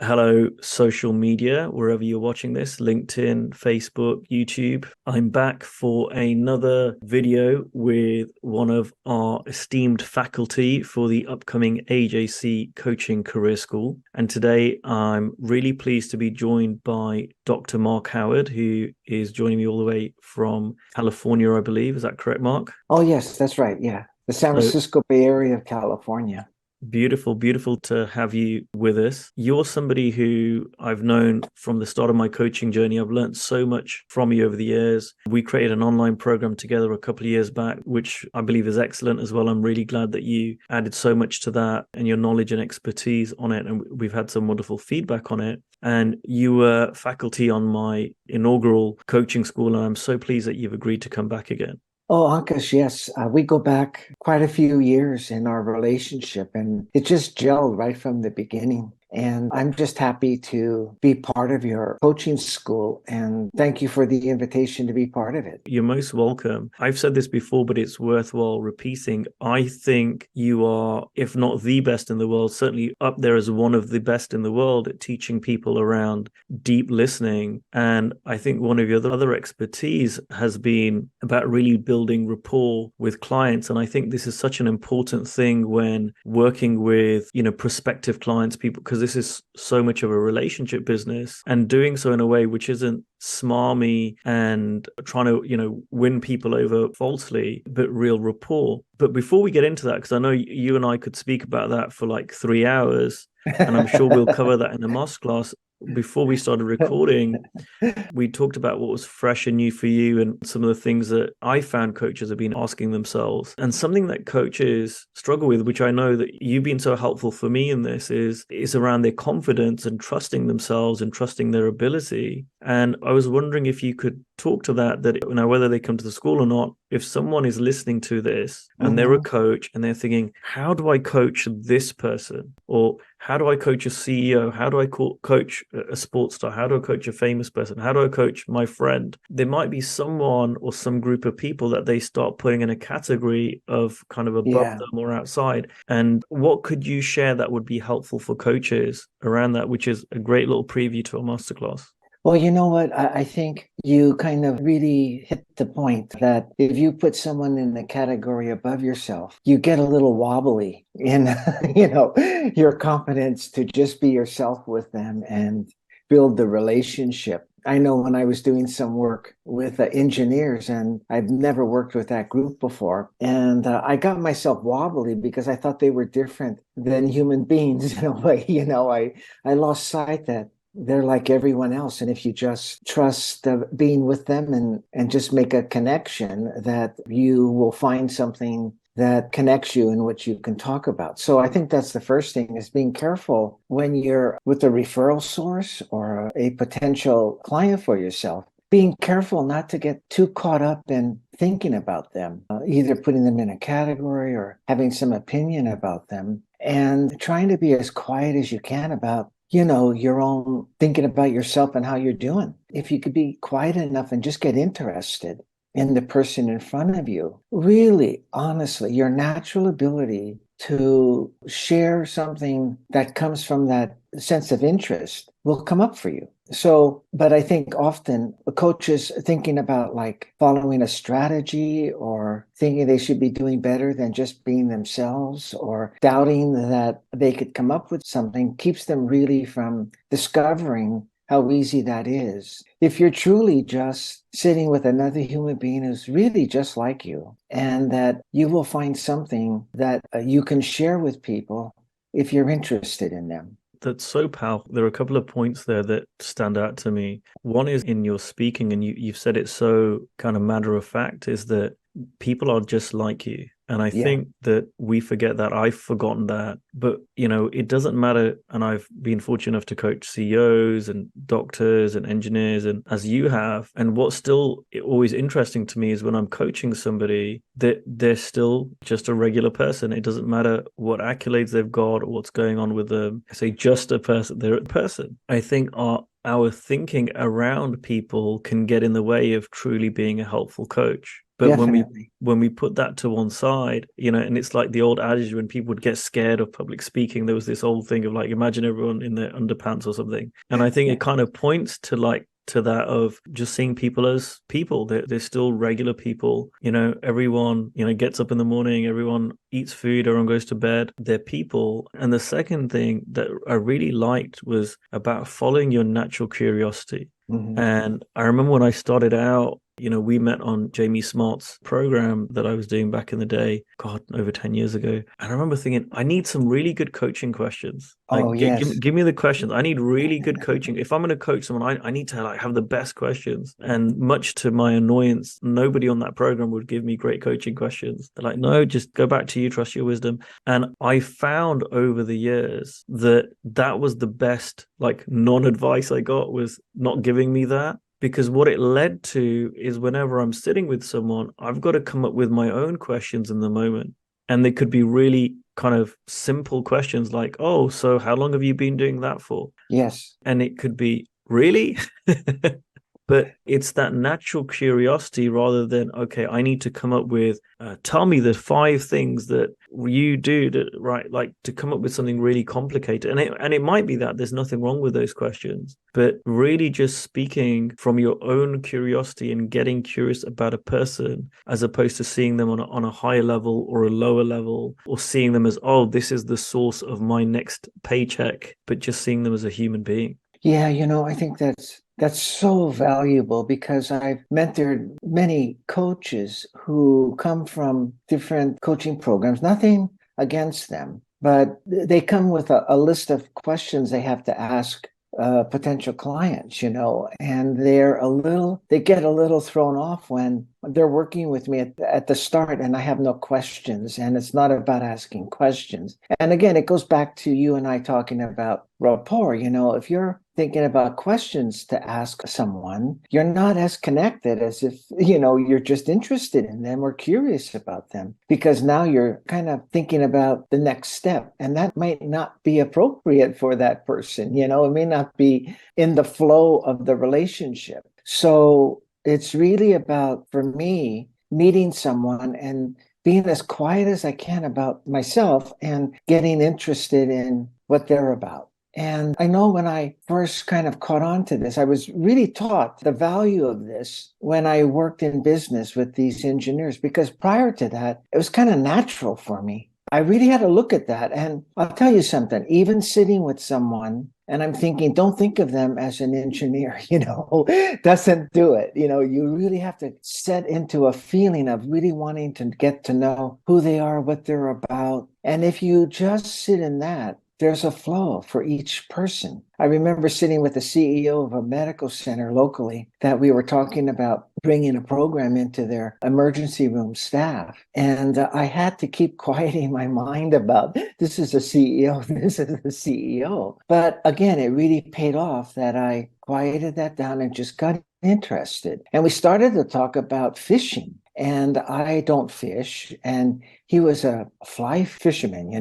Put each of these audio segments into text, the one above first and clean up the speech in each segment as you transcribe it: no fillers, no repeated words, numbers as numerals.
Hello, social media, wherever you're watching this, LinkedIn, Facebook, YouTube. I'm back for another video with one of our esteemed faculty for the upcoming AJC Coaching Career School. And today I'm really pleased to be joined by Dr. Mark Howard, who is joining me all the way from California, I believe. Is that correct, Mark? Oh, yes, that's right. Yeah. The San So Francisco Bay Area of California. beautiful, beautiful to have you with us. You're somebody who I've known from the start of my coaching journey. I've learned so much from you over the years. We created an online program together a couple of years back, which I believe is excellent as well. I'm really glad that you added so much to that and your knowledge and expertise on it. And we've had some wonderful feedback on it. And you were faculty on my inaugural coaching school. And I'm so pleased that you've agreed to come back again. Oh, Ankush, yes. We go back quite a few years in our relationship, and it just gelled right from the beginning. And I'm just happy to be part of your coaching school. And thank you for the invitation to be part of it. You're most welcome. I've said this before, but it's worthwhile repeating. I think you are, if not the best in the world, certainly up there as one of the best in the world at teaching people around deep listening. And I think one of your other expertise has been about really building rapport with clients. And I think this is such an important thing when working with, prospective clients, people, because this is so much of a relationship business, and doing so in a way which isn't smarmy and trying to, win people over falsely, but real rapport. But before we get into that, because I know you and I could speak about that for like 3 hours, and I'm sure we'll cover that in the masterclass. Before we started recording, we talked about what was fresh and new for you and some of the things that I found coaches have been asking themselves. And something that coaches struggle with, which I know that you've been so helpful for me in this, is around their confidence and trusting themselves and trusting their ability. And I was wondering if you could talk to that, whether they come to the school or not, if someone is listening to this and they're a Mhm. coach and they're thinking, how do I coach this person? Or how do I coach a CEO? How do I coach a sports star? How do I coach a famous person? How do I coach my friend? There might be someone or some group of people that they start putting in a category of kind of above Yeah. them or outside. And what could you share that would be helpful for coaches around that, which is a great little preview to a masterclass? Well, you know what? I think you kind of really hit the point that if you put someone in the category above yourself, you get a little wobbly in, your confidence to just be yourself with them and build the relationship. I know when I was doing some work with engineers, and I've never worked with that group before, and I got myself wobbly because I thought they were different than human beings in a way. I lost sight that they're like everyone else. And if you just trust being with them and just make a connection, that you will find something that connects you and what you can talk about. So I think that's the first thing, is being careful when you're with a referral source or a potential client for yourself, being careful not to get too caught up in thinking about them, either putting them in a category or having some opinion about them, and trying to be as quiet as you can about your own thinking about yourself and how you're doing. If you could be quiet enough and just get interested in the person in front of you, really, honestly, your natural ability to share something that comes from that sense of interest will come up for you. So, but I think often a coach is thinking about like following a strategy or thinking they should be doing better than just being themselves, or doubting that they could come up with something, keeps them really from discovering how easy that is. If you're truly just sitting with another human being who's really just like you, and that you will find something that you can share with people if you're interested in them. That's so powerful. There are a couple of points there that stand out to me. One is in your speaking, and you've said it so kind of matter of fact, is that people are just like you. And I Yeah. think that we forget that. I've forgotten that. But, it doesn't matter. And I've been fortunate enough to coach CEOs and doctors and engineers, and as you have. And what's still always interesting to me is when I'm coaching somebody, that they're still just a regular person. It doesn't matter what accolades they've got or what's going on with them. I say just a person. They're a person. I think our thinking around people can get in the way of truly being a helpful coach. But Definitely. when we put that to one side, and it's like the old adage when people would get scared of public speaking, there was this old thing of like, imagine everyone in their underpants or something. And I think it kind of points to like to that of just seeing people as people. They're still regular people. Everyone, gets up in the morning, everyone eats food, everyone goes to bed. They're people. And the second thing that I really liked was about following your natural curiosity. Mm-hmm. And I remember when I started out, we met on Jamie Smart's program that I was doing back in the day, God, over 10 years ago. And I remember thinking, I need some really good coaching questions. Like, Oh, yes. give me the questions. I need really good coaching. If I'm going to coach someone, I need to like have the best questions. And much to my annoyance, nobody on that program would give me great coaching questions. They're like, no, just go back to you, trust your wisdom. And I found over the years that was the best, like, non-advice I got, was not giving me that. Because what it led to is whenever I'm sitting with someone, I've got to come up with my own questions in the moment. And they could be really kind of simple questions like, oh, so how long have you been doing that for? Yes. And it could be, really? But it's that natural curiosity rather than, okay, I need to come up with, tell me the 5 things that you do to, right, like to come up with something really complicated. And it might be that there's nothing wrong with those questions, but really just speaking from your own curiosity and getting curious about a person, as opposed to seeing them on a higher level or a lower level, or seeing them as, oh, this is the source of my next paycheck, but just seeing them as a human being. Yeah, I think that's so valuable, because I've mentored many coaches who come from different coaching programs. Nothing against them, but they come with a list of questions they have to ask potential clients, and they get a little thrown off when they're working with me at the start and I have no questions, and it's not about asking questions. And again, it goes back to you and I talking about rapport. If you're thinking about questions to ask someone, you're not as connected as if, you're just interested in them or curious about them, because now you're kind of thinking about the next step, and that might not be appropriate for that person. It may not be in the flow of the relationship. So it's really about, for me, meeting someone and being as quiet as I can about myself and getting interested in what they're about. And I know when I first kind of caught on to this, I was really taught the value of this when I worked in business with these engineers, because prior to that, it was kind of natural for me. I really had to look at that. And I'll tell you something, even sitting with someone and I'm thinking, don't think of them as an engineer, doesn't do it. You really have to set into a feeling of really wanting to get to know who they are, what they're about. And if you just sit in that, there's a flow for each person. I remember sitting with the CEO of a medical center locally that we were talking about bringing a program into their emergency room staff. And I had to keep quieting my mind about, this is a CEO, this is the CEO. But again, it really paid off that I quieted that down and just got interested. And we started to talk about fishing. And I don't fish, and he was a fly fisherman,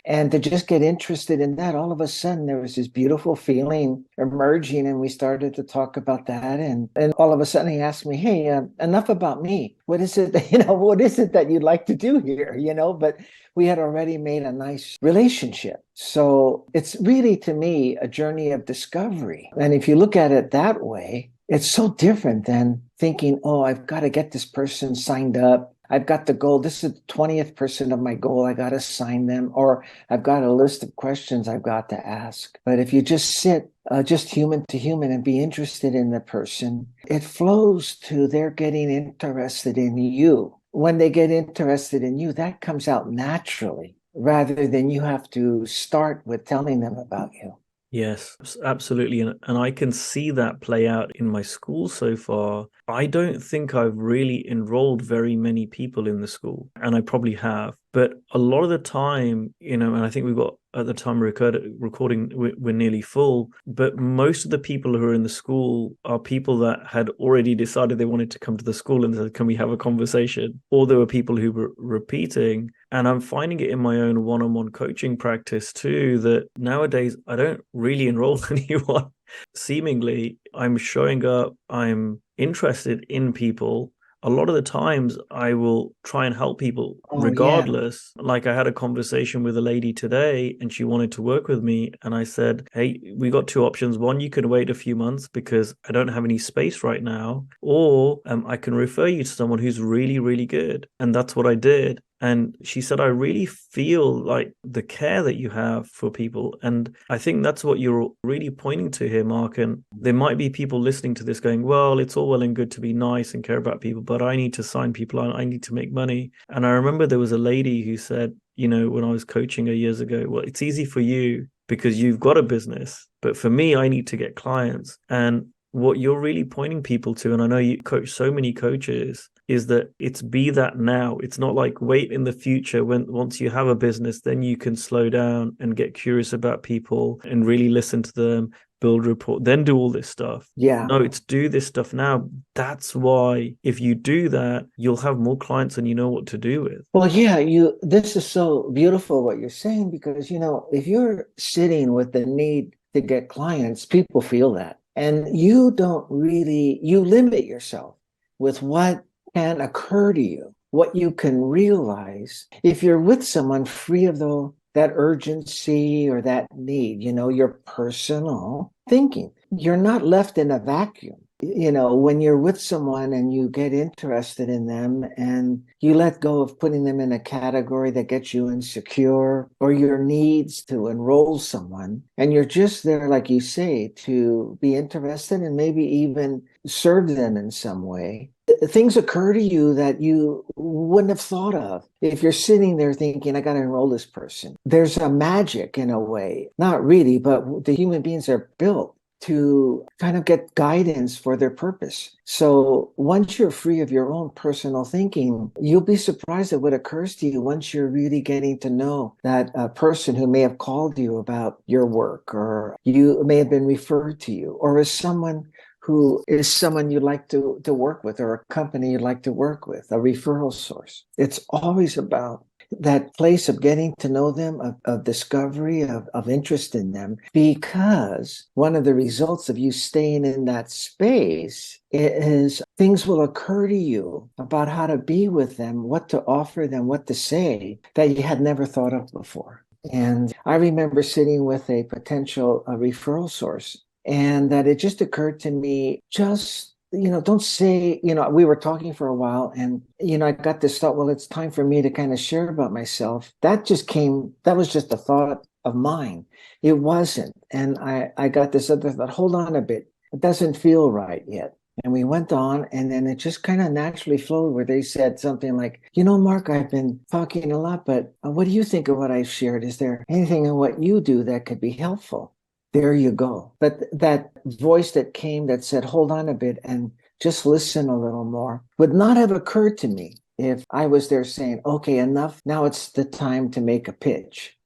and to just get interested in that, all of a sudden there was this beautiful feeling emerging, and we started to talk about that. And all of a sudden he asked me, hey, enough about me. What is it that you'd like to do here? But we had already made a nice relationship. So it's really, to me, a journey of discovery. And if you look at it that way, it's so different than thinking, oh, I've got to get this person signed up. I've got the goal. This is the 20th person of my goal. I got to sign them. Or I've got a list of questions I've got to ask. But if you just sit just human to human and be interested in the person, it flows to they're getting interested in you. When they get interested in you, that comes out naturally, rather than you have to start with telling them about you. Yes, absolutely. And I can see that play out in my school so far. I don't think I've really enrolled very many people in the school, and I probably have. But a lot of the time, and I think we've got, at the time recording, we're nearly full. But most of the people who are in the school are people that had already decided they wanted to come to the school and said, can we have a conversation? Or there were people who were repeating. And I'm finding it in my own one-on-one coaching practice too, that nowadays I don't really enroll anyone. Seemingly, I'm showing up, I'm interested in people, a lot of the times I will try and help people Oh, yeah. regardless. Like I had a conversation with a lady today and she wanted to work with me. And I said, hey, we got two options. One, you can wait a few months because I don't have any space right now. Or I can refer you to someone who's really, really good. And that's what I did. And she said, I really feel like the care that you have for people. And I think that's what you're really pointing to here, Mark. And there might be people listening to this going, well, it's all well and good to be nice and care about people, but I need to sign people on. I need to make money. And I remember there was a lady who said, when I was coaching her years ago, well, it's easy for you because you've got a business. But for me, I need to get clients. And what you're really pointing people to, and I know you coach so many coaches, is that it's be that now. It's not like wait in the future when once you have a business, then you can slow down and get curious about people and really listen to them, build rapport, then do all this stuff. Yeah. No, it's do this stuff now. That's why if you do that, you'll have more clients and you know what to do with. Well, yeah, this is so beautiful what you're saying because, if you're sitting with the need to get clients, people feel that. And you limit yourself with what can occur to you, what you can realize if you're with someone free of that urgency or that need, your personal thinking. You're not left in a vacuum. When you're with someone and you get interested in them and you let go of putting them in a category that gets you insecure or your needs to enroll someone, and you're just there, like you say, to be interested and maybe even serve them in some way, things occur to you that you wouldn't have thought of if you're sitting there thinking, I got to enroll this person. There's a magic in a way, not really, but the human beings are built to kind of get guidance for their purpose. So once you're free of your own personal thinking, you'll be surprised at what occurs to you once you're really getting to know that person who may have called you about your work, or you may have been referred to you, or as someone who is someone you'd like to work with, or a company you'd like to work with, a referral source. It's always about that place of getting to know them, of discovery, of interest in them, because one of the results of you staying in that space is things will occur to you about how to be with them, what to offer them, what to say that you had never thought of before. And I remember sitting with a potential referral source, and that it just occurred to me, don't say, we were talking for a while and, I got this thought, well, it's time for me to kind of share about myself. That was just a thought of mine. It wasn't. And I got this other thought, hold on a bit. It doesn't feel right yet. And we went on, and then it just kind of naturally flowed where they said something like, Mark, I've been talking a lot, but what do you think of what I've shared? Is there anything in what you do that could be helpful? There you go. But that voice that came that said, hold on a bit and just listen a little more would not have occurred to me if I was there saying, okay, enough. Now it's the time to make a pitch.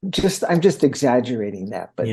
I'm just exaggerating that, but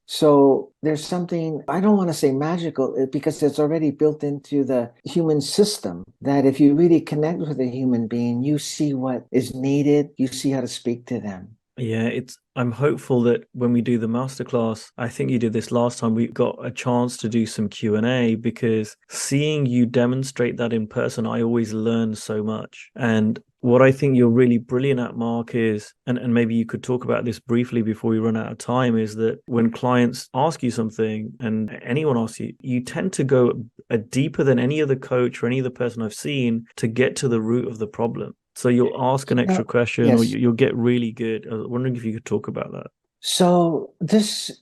so there's something, I don't want to say magical because it's already built into the human system that if you really connect with a human being, you see what is needed, you see how to speak to them. Yeah, I'm hopeful that when we do the masterclass, I think you did this last time, we got a chance to do some Q&A, because seeing you demonstrate that in person, I always learn so much. And what I think you're really brilliant at, Mark, is, and maybe you could talk about this briefly before we run out of time, is that when clients ask you something and anyone asks you, you tend to go deeper than any other coach or any other person I've seen to get to the root of the problem. So you'll ask an extra question, yes. or you'll get really good. I was wondering if you could talk about that. So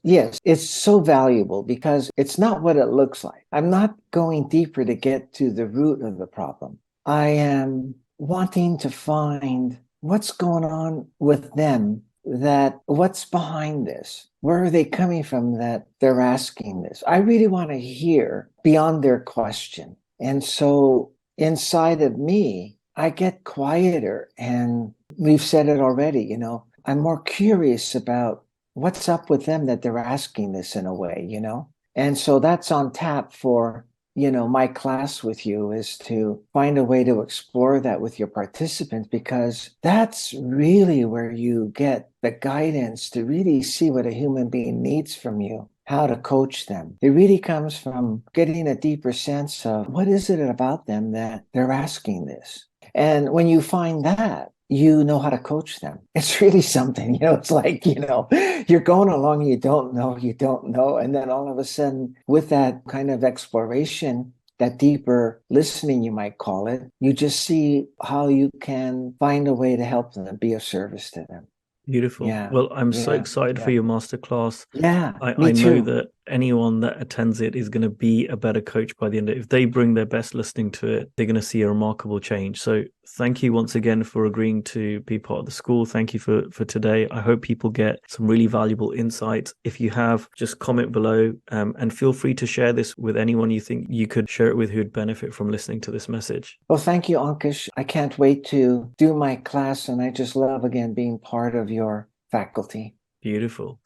yes, it's so valuable because it's not what it looks like. I'm not going deeper to get to the root of the problem. I am wanting to find what's going on with them, what's behind this? Where are they coming from that they're asking this? I really want to hear beyond their question. And so inside of me, I get quieter, and we've said it already, I'm more curious about what's up with them that they're asking this in a way, And so that's on tap for, my class with you, is to find a way to explore that with your participants, because that's really where you get the guidance to really see what a human being needs from you. how to coach them. It really comes from getting a deeper sense of what is it about them that they're asking this. And when you find that, you know how to coach them. It's really something, it's like, you're going along, you don't know. And then all of a sudden, with that kind of exploration, that deeper listening, you might call it, you just see how you can find a way to help them, be of service to them. Beautiful. Yeah. Well, I'm so Yeah. excited for Yeah. your masterclass. Yeah. I Me know too. that anyone that attends it is going to be a better coach by the end of it. If they bring their best listening to it, they're going to see a remarkable change. So thank you once again for agreeing to be part of the school. Thank you for today. I hope people get some really valuable insights. If you have, just comment below, and feel free to share this with anyone you think you could share it with who'd benefit from listening to this message. Well, thank you, Ankush. I can't wait to do my class, and I just love, again, being part of your faculty. Beautiful.